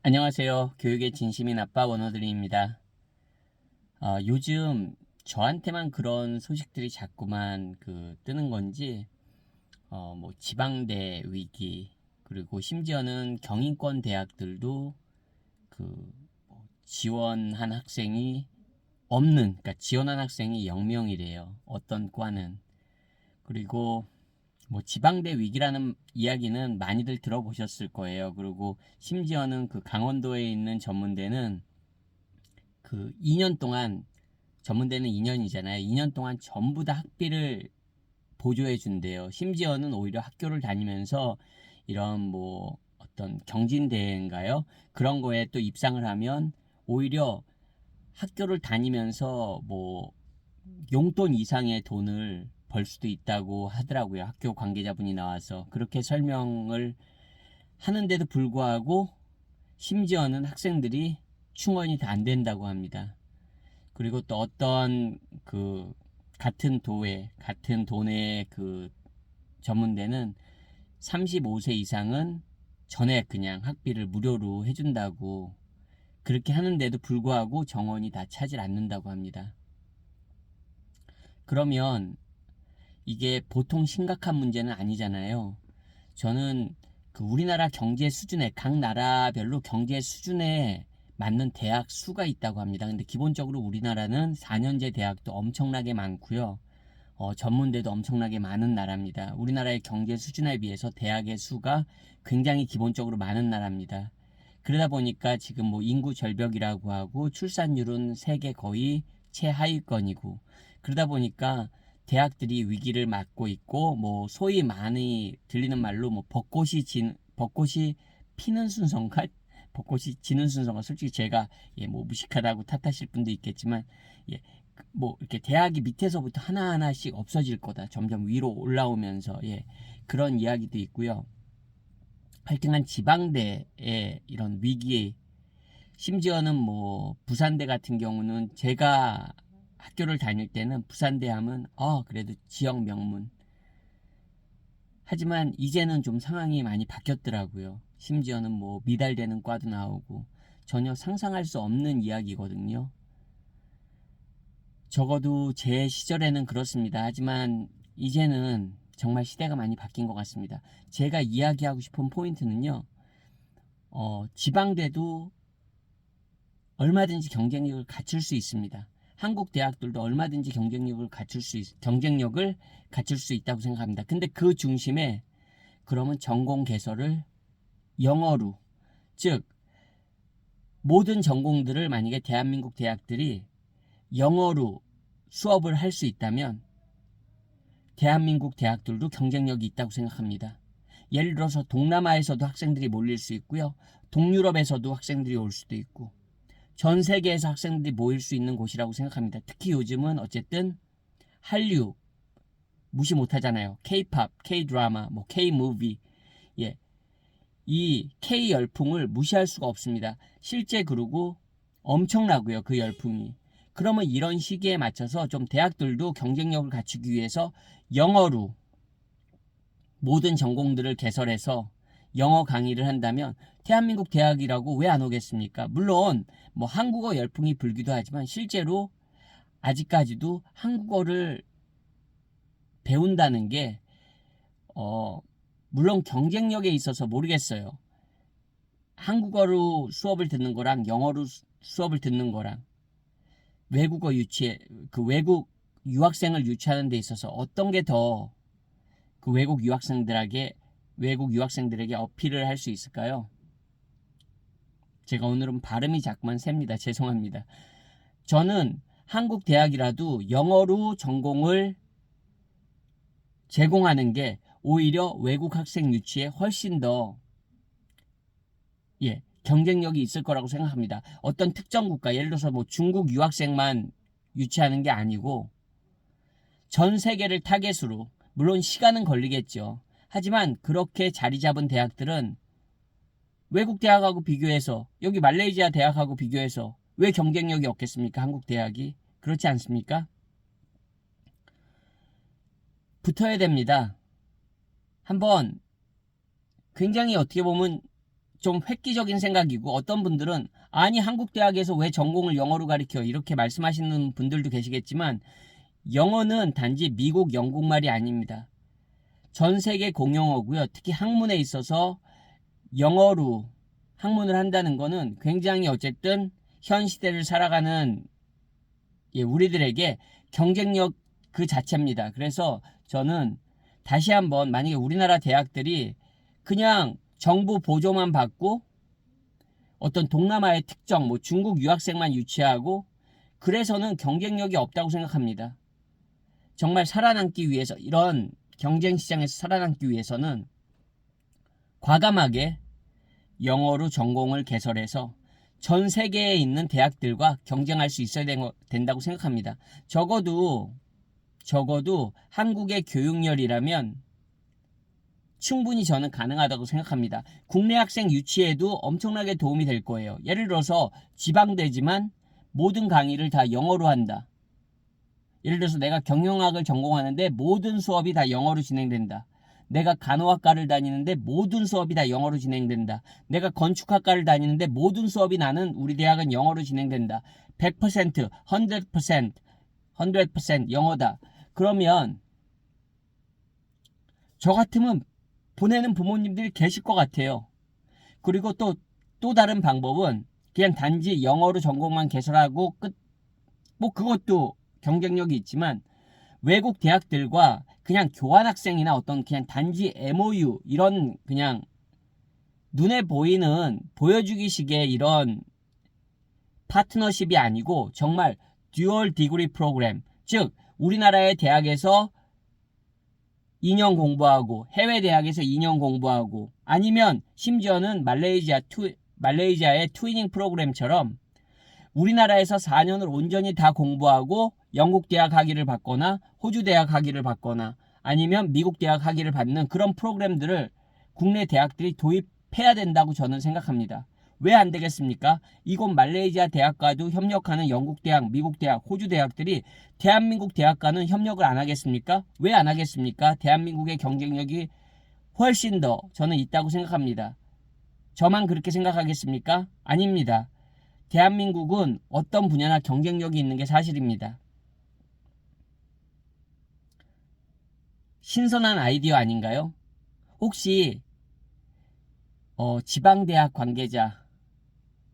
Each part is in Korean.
안녕하세요. 교육의 진심인 아빠 원어드림입니다. 요즘 저한테만 그런 소식들이 자꾸만 뜨는 건지, 뭐 지방대 위기, 그리고 심지어는 경인권 대학들도 지원한 학생이 그러니까 지원한 학생이 0명이래요. 어떤 과는. 그리고 뭐 지방대 위기라는 이야기는 많이들 들어보셨을 거예요. 그리고 심지어는 강원도에 있는 전문대는 2년 동안, 전문대는 2년이잖아요. 2년 동안 전부 다 학비를 보조해 준대요. 심지어는 오히려 학교를 다니면서 이런 뭐 어떤 경진대회인가요? 그런 거에 또 입상을 하면 오히려 학교를 다니면서 뭐 용돈 이상의 돈을 벌 수도 있다고 하더라고요. 학교 관계자분이 나와서 그렇게 설명을 하는데도 불구하고 심지어는 학생들이 충원이 다 안 된다고 합니다. 그리고 또 어떤 같은 도의 전문대는 35세 이상은 전액 그냥 학비를 무료로 해준다고, 그렇게 하는데도 불구하고 정원이 다 차질 않는다고 합니다. 그러면 이게 보통 심각한 문제는 아니잖아요. 저는 우리나라 경제 수준에, 각 나라별로 경제 수준에 맞는 대학 수가 있다고 합니다. 근데 기본적으로 우리나라는 4년제 대학도 엄청나게 많고요. 전문대도 엄청나게 많은 나라입니다. 우리나라의 경제 수준에 비해서 대학의 수가 굉장히 기본적으로 많은 나라입니다. 그러다 보니까 지금 뭐 인구 절벽이라고 하고 출산율은 세계 거의 최하위권이고, 그러다 보니까 대학들이 위기를 맞고 있고, 뭐 소위 많이 들리는 말로 뭐 벚꽃이 피는 순서인가? 벚꽃이 지는 순서가, 솔직히 제가 뭐 무식하다고 탓하실 분도 있겠지만, 예, 뭐 이렇게 대학이 밑에서부터 하나하나씩 없어질 거다. 점점 위로 올라오면서, 그런 이야기도 있고요. 하여튼간 지방대의 이런 위기, 심지어는 뭐 부산대 같은 경우는, 제가 학교를 다닐 때는 부산대 하면 그래도 지역 명문. 하지만 이제는 좀 상황이 많이 바뀌었더라고요. 심지어는 뭐 미달되는 과도 나오고, 전혀 상상할 수 없는 이야기거든요. 적어도 제 시절에는 그렇습니다. 하지만 이제는 정말 시대가 많이 바뀐 것 같습니다. 제가 이야기하고 싶은 포인트는요, 지방대도 얼마든지 경쟁력을 갖출 수 있습니다. 한국 대학들도 얼마든지 경쟁력을 갖출 수 있다고 생각합니다. 근데 그 중심에, 그러면 전공 개설을 영어로, 즉 모든 전공들을 만약에 대한민국 대학들이 영어로 수업을 할 수 있다면 대한민국 대학들도 경쟁력이 있다고 생각합니다. 예를 들어서 동남아에서도 학생들이 몰릴 수 있고요. 동유럽에서도 학생들이 올 수도 있고, 전 세계에서 학생들이 모일 수 있는 곳이라고 생각합니다. 특히 요즘은 어쨌든 한류 무시 못하잖아요. K-팝, K-드라마, 뭐 K-무비, 이 K 열풍을 무시할 수가 없습니다. 실제 그러고 엄청나고요, 그 열풍이. 그러면 이런 시기에 맞춰서 좀 대학들도 경쟁력을 갖추기 위해서 영어로 모든 전공들을 개설해서 영어 강의를 한다면 대한민국 대학이라고 왜 안 오겠습니까? 물론 뭐 한국어 열풍이 불기도 하지만 실제로 아직까지도 한국어를 배운다는 게 물론 경쟁력에 있어서 모르겠어요. 한국어로 수업을 듣는 거랑 영어로 수업을 듣는 거랑, 외국 유학생을 유치하는 데 있어서 어떤 게 더 외국 유학생들에게 어필을 할 수 있을까요? 제가 오늘은 발음이 자꾸만 셉니다. 죄송합니다. 저는 한국 대학이라도 영어로 전공을 제공하는 게 오히려 외국 학생 유치에 훨씬 더 경쟁력이 있을 거라고 생각합니다. 어떤 특정 국가, 예를 들어서 뭐 중국 유학생만 유치하는 게 아니고 전 세계를 타겟으로, 물론 시간은 걸리겠죠. 하지만 그렇게 자리 잡은 대학들은 외국 대학하고 비교해서, 여기 말레이시아 대학하고 비교해서 왜 경쟁력이 없겠습니까? 한국 대학이. 그렇지 않습니까? 붙어야 됩니다. 한번, 굉장히 어떻게 보면 좀 획기적인 생각이고, 어떤 분들은 아니 한국 대학에서 왜 전공을 영어로 가르쳐 이렇게 말씀하시는 분들도 계시겠지만, 영어는 단지 미국 영국말이 아닙니다. 전 세계 공용어고요. 특히 학문에 있어서 영어로 학문을 한다는 거는 굉장히 어쨌든 현 시대를 살아가는 우리들에게 경쟁력 그 자체입니다. 그래서 저는 다시 한번 만약에 우리나라 대학들이 그냥 정부 보조만 받고 어떤 동남아의 특정 뭐 중국 유학생만 유치하고 그래서는 경쟁력이 없다고 생각합니다. 정말 살아남기 위해서 이런 경쟁 시장에서 살아남기 위해서는 과감하게 영어로 전공을 개설해서 전 세계에 있는 대학들과 경쟁할 수 있어야 된다고 생각합니다. 적어도 한국의 교육열이라면 충분히 저는 가능하다고 생각합니다. 국내 학생 유치에도 엄청나게 도움이 될 거예요. 예를 들어서 지방대지만 모든 강의를 다 영어로 한다. 예를 들어서 내가 경영학을 전공하는데 모든 수업이 다 영어로 진행된다. 내가 간호학과를 다니는데 모든 수업이 다 영어로 진행된다. 내가 건축학과를 다니는데 모든 수업이 나는 우리 대학은 영어로 진행된다. 100%, 100% 영어다. 그러면 저 같으면 보내는 부모님들이 계실 것 같아요. 그리고 또 다른 방법은 그냥 단지 영어로 전공만 개설하고 끝. 뭐 그것도 경쟁력이 있지만 외국 대학들과 그냥 교환학생이나 어떤 그냥 단지 MOU 이런 그냥 눈에 보이는 보여주기식의 이런 파트너십이 아니고 정말 듀얼 디그리 프로그램, 즉 우리나라의 대학에서 2년 공부하고 해외 대학에서 2년 공부하고 아니면 심지어는 말레이시아의 트위닝 프로그램처럼 우리나라에서 4년을 온전히 다 공부하고 영국 대학 학위를 받거나 호주 대학 학위를 받거나 아니면 미국 대학 학위를 받는 그런 프로그램들을 국내 대학들이 도입해야 된다고 저는 생각합니다. 왜 안 되겠습니까? 이곳 말레이시아 대학과도 협력하는 영국 대학, 미국 대학, 호주 대학들이 대한민국 대학과는 협력을 안 하겠습니까? 왜 안 하겠습니까? 대한민국의 경쟁력이 훨씬 더 저는 있다고 생각합니다. 저만 그렇게 생각하겠습니까? 아닙니다. 대한민국은 어떤 분야나 경쟁력이 있는 게 사실입니다. 신선한 아이디어 아닌가요? 혹시 지방대학 관계자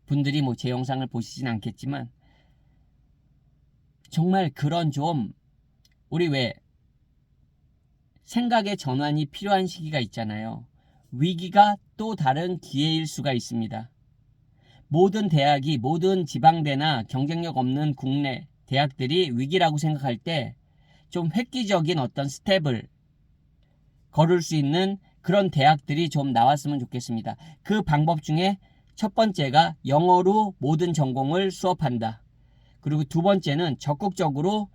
분들이 뭐 제 영상을 보시진 않겠지만 정말 그런 좀 우리 왜 생각의 전환이 필요한 시기가 있잖아요. 위기가 또 다른 기회일 수가 있습니다. 모든 대학이 모든 지방대나 경쟁력 없는 국내 대학들이 위기라고 생각할 때 좀 획기적인 어떤 스텝을 걸을 수 있는 그런 대학들이 좀 나왔으면 좋겠습니다. 그 방법 중에 첫 번째가 영어로 모든 전공을 수업한다. 그리고 두 번째는 적극적으로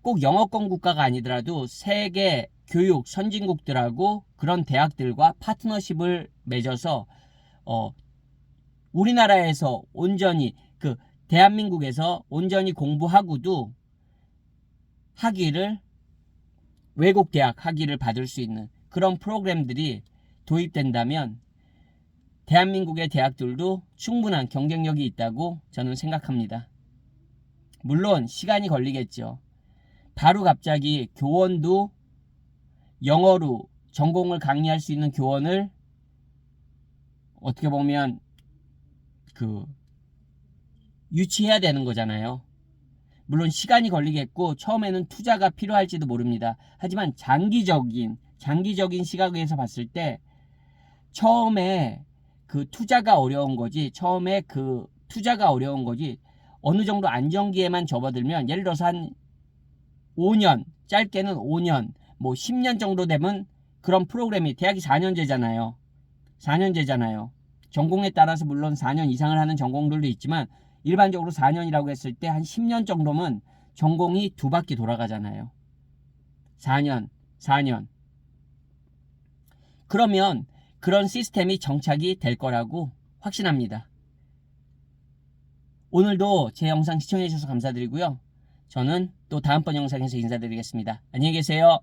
꼭 영어권 국가가 아니더라도 세계 교육 선진국들하고 그런 대학들과 파트너십을 맺어서 우리나라에서 온전히 대한민국에서 온전히 공부하고도 학위를 외국 대학 학위를 받을 수 있는 그런 프로그램들이 도입된다면 대한민국의 대학들도 충분한 경쟁력이 있다고 저는 생각합니다. 물론 시간이 걸리겠죠. 바로 갑자기 교원도 영어로 전공을 강의할 수 있는 교원을 어떻게 보면 유치해야 되는 거잖아요. 물론 시간이 걸리겠고 처음에는 투자가 필요할지도 모릅니다. 하지만 장기적인 시각에서 봤을 때 처음에 투자가 어려운 거지 어느 정도 안정기에만 접어들면 예를 들어서 한 5년 짧게는 5년 뭐 10년 정도 되면 그런 프로그램이 대학이 4년제잖아요. 전공에 따라서 물론 4년 이상을 하는 전공들도 있지만 일반적으로 4년이라고 했을 때 한 10년 정도면 전공이 두 바퀴 돌아가잖아요. 4년. 그러면 그런 시스템이 정착이 될 거라고 확신합니다. 오늘도 제 영상 시청해 주셔서 감사드리고요. 저는 또 다음번 영상에서 인사드리겠습니다. 안녕히 계세요.